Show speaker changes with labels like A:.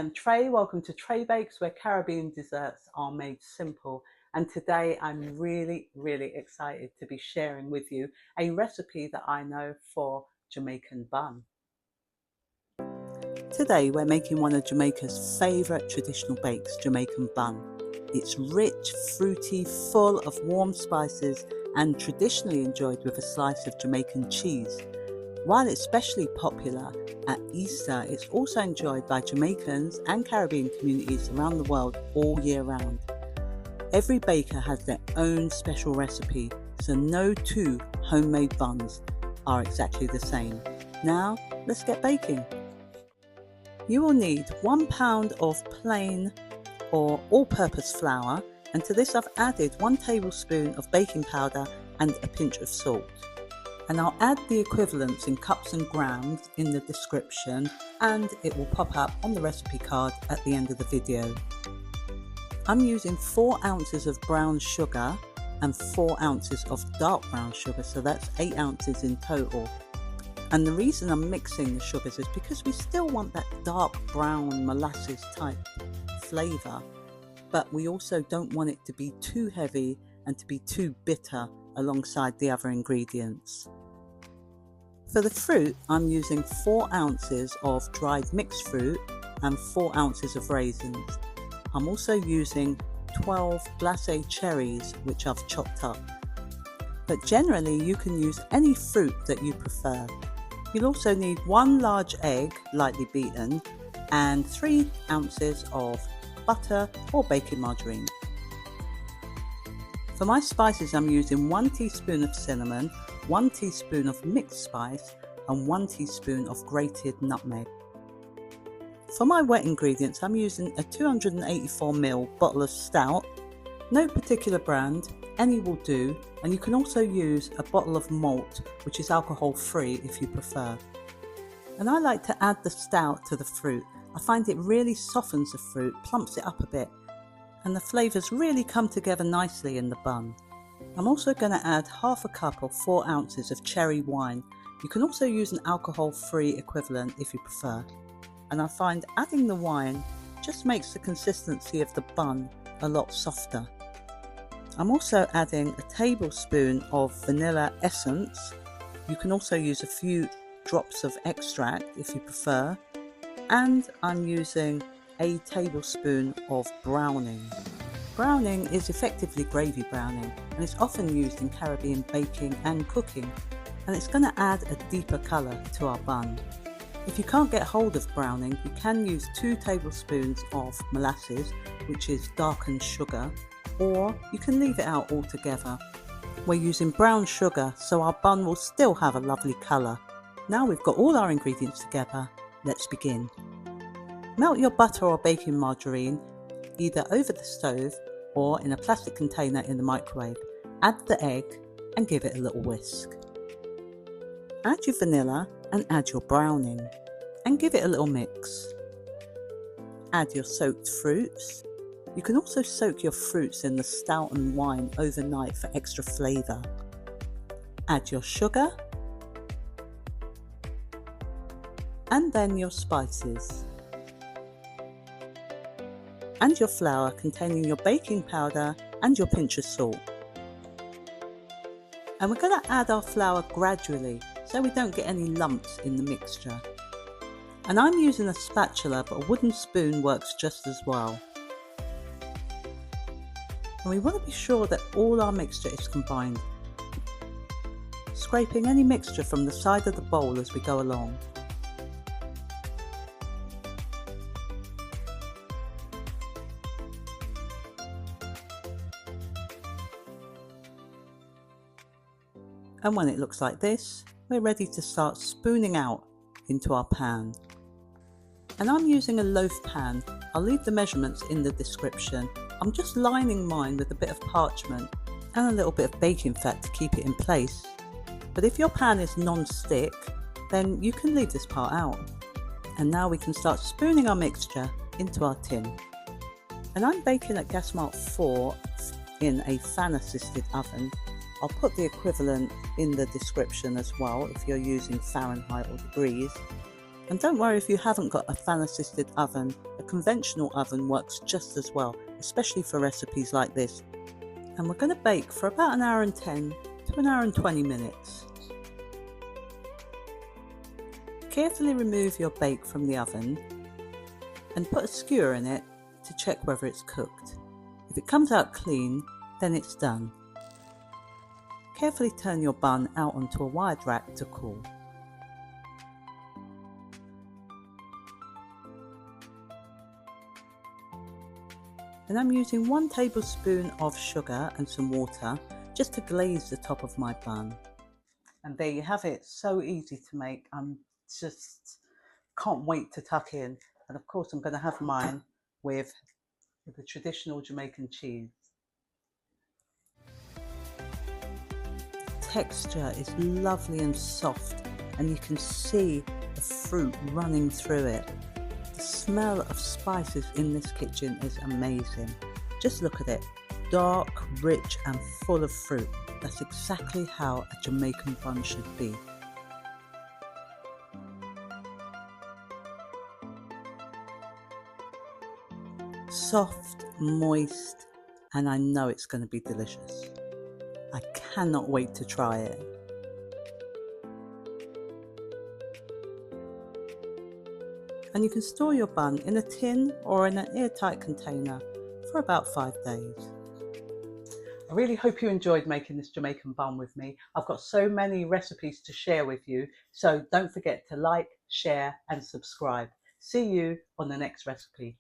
A: am Trey, welcome to TrayBakes, where Caribbean desserts are made simple. And today I'm really excited to be sharing with you a recipe that I know for Jamaican bun. Today we're making one of Jamaica's favourite traditional bakes, Jamaican bun. It's rich, fruity, full of warm spices and traditionally enjoyed with a slice of Jamaican cheese. While it's especially popular at Easter, it's also enjoyed by Jamaicans and Caribbean communities around the world all year round. Every baker has their own special recipe, so no two homemade buns are exactly the same. Now, let's get baking. You will need 1 pound of plain or all-purpose flour, and to this I've added 1 tablespoon of baking powder and a pinch of salt. And I'll add the equivalents in cups and grams in the description, and it will pop up on the recipe card at the end of the video. I'm using 4 ounces of brown sugar and 4 ounces of dark brown sugar, so that's 8 ounces in total. And the reason I'm mixing the sugars is because we still want that dark brown molasses type flavour, but we also don't want it to be too heavy and to be too bitter alongside the other ingredients. For the fruit, I'm using 4 ounces of dried mixed fruit and 4 ounces of raisins. I'm also using 12 glacé cherries, which I've chopped up. But generally you can use any fruit that you prefer. You'll also need 1 large egg, lightly beaten, and 3 ounces of butter or baking margarine. For my spices, I'm using 1 teaspoon of cinnamon, 1 teaspoon of mixed spice and 1 teaspoon of grated nutmeg. For my wet ingredients, I'm using a 284ml bottle of Stout, no particular brand, any will do, and you can also use a bottle of Malt, which is alcohol free if you prefer. And I like to add the Stout to the fruit. I find it really softens the fruit, plumps it up a bit, and the flavours really come together nicely in the bun. I'm also going to add half a cup or 4 ounces of cherry wine. You can also use an alcohol-free equivalent if you prefer. And I find adding the wine just makes the consistency of the bun a lot softer. I'm also adding a tablespoon of vanilla essence. You can also use a few drops of extract if you prefer. And I'm using a tablespoon of browning. Browning is effectively gravy browning, and it's often used in Caribbean baking and cooking, and it's going to add a deeper colour to our bun. If you can't get hold of browning, you can use 2 tablespoons of molasses, which is darkened sugar, or you can leave it out altogether. We're using brown sugar, so our bun will still have a lovely colour. Now we've got all our ingredients together, let's begin. Melt your butter or baking margarine either over the stove or in a plastic container in the microwave. Add the egg and give it a little whisk. Add your vanilla and add your browning and give it a little mix. Add your soaked fruits. You can also soak your fruits in the Stout and wine overnight for extra flavour. Add your sugar and then your spices. And your flour containing your baking powder and your pinch of salt. And we're going to add our flour gradually so we don't get any lumps in the mixture. And I'm using a spatula, but a wooden spoon works just as well. And we want to be sure that all our mixture is combined, scraping any mixture from the side of the bowl as we go along. And when it looks like this, we're ready to start spooning out into our pan. And I'm using a loaf pan. I'll leave the measurements in the description. I'm just lining mine with a bit of parchment and a little bit of baking fat to keep it in place. But if your pan is non-stick, then you can leave this part out. And now we can start spooning our mixture into our tin. And I'm baking at gas mark 4 in a fan assisted oven. I'll put the equivalent in the description as well if you're using Fahrenheit or degrees. And don't worry if you haven't got a fan assisted oven, a conventional oven works just as well, especially for recipes like this. And we're going to bake for about an hour and 10 to an hour and 20 minutes. Carefully remove your bake from the oven and put a skewer in it to check whether it's cooked. If it comes out clean, then it's done. Carefully turn your bun out onto a wide rack to cool. And I'm using 1 tablespoon of sugar and some water just to glaze the top of my bun. And there you have it, so easy to make. I'm just can't wait to tuck in. And of course I'm going to have mine with the traditional Jamaican cheese. Texture is lovely and soft, and you can see the fruit running through it. The smell of spices in this kitchen is amazing. Just look at it, dark, rich and full of fruit. That's exactly how a Jamaican bun should be. Soft, moist, and I know it's going to be delicious. I cannot wait to try it. And you can store your bun in a tin or in an airtight container for about 5 days. I really hope you enjoyed making this Jamaican bun with me. I've got so many recipes to share with you, so don't forget to like, share and subscribe. See you on the next recipe.